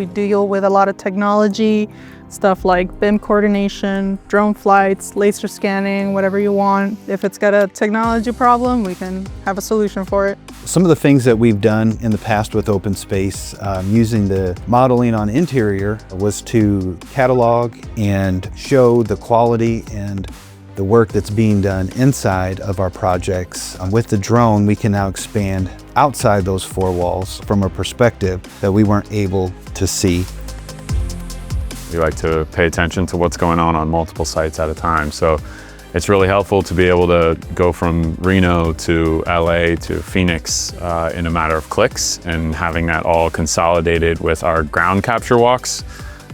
We deal with a lot of technology, stuff like BIM coordination, drone flights, laser scanning, whatever you want. If it's got a technology problem, we can have a solution for it. Some of the things that we've done in the past with OpenSpace using the modeling on interior was to catalog and show the quality and the work that's being done inside of our projects. With the drone, we can now expand outside those four walls from a perspective that we weren't able to see. We like to pay attention to what's going on multiple sites at a time. So it's really helpful to be able to go from Reno to LA to Phoenix in a matter of clicks, and having that all consolidated with our ground capture walks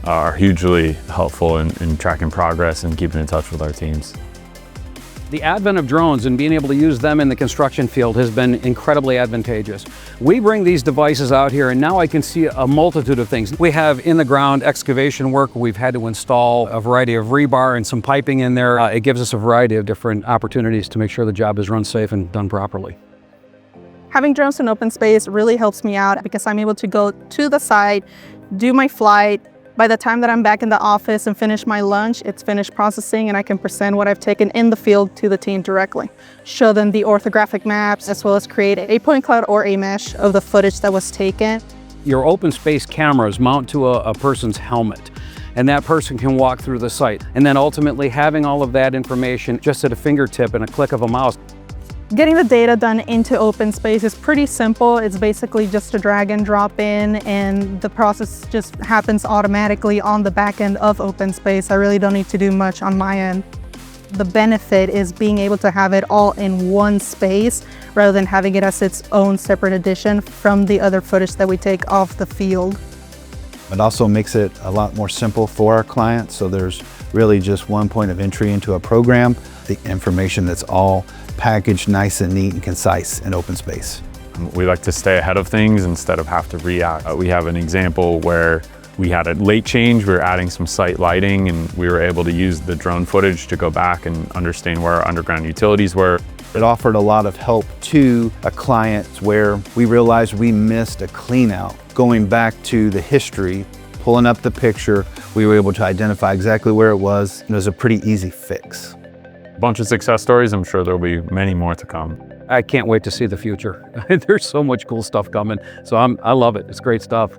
are hugely helpful in tracking progress and keeping in touch with our teams. The advent of drones and being able to use them in the construction field has been incredibly advantageous. We bring these devices out here and now I can see a multitude of things. We have in the ground excavation work. We've had to install a variety of rebar and some piping in there. It gives us a variety of different opportunities to make sure the job is run safe and done properly. Having drones in open space really helps me out because I'm able to go to the site, do my flight. By the time that I'm back in the office and finish my lunch, it's finished processing and I can present what I've taken in the field to the team directly. Show them the orthographic maps, as well as create a point cloud or a mesh of the footage that was taken. Your open space cameras mount to a person's helmet, and that person can walk through the site. And then ultimately having all of that information just at a fingertip and a click of a mouse. Getting the data done into OpenSpace is pretty simple. It's basically just a drag and drop in, and the process just happens automatically on the back end of OpenSpace. I really don't need to do much on my end. The benefit is being able to have it all in one space rather than having it as its own separate edition from the other footage that we take off the field. It also makes it a lot more simple for our clients, so there's really just one point of entry into a program, the information that's all packaged nice and neat and concise in OpenSpace. We like to stay ahead of things instead of have to react. We have an example where we had a late change. We were adding some site lighting and we were able to use the drone footage to go back and understand where our underground utilities were. It offered a lot of help to a client where we realized we missed a clean out. Going back to the history, pulling up the picture, we were able to identify exactly where it was. It was a pretty easy fix. Bunch of success stories. I'm sure there'll be many more to come. I can't wait to see the future. There's so much cool stuff coming. So I love it. It's great stuff.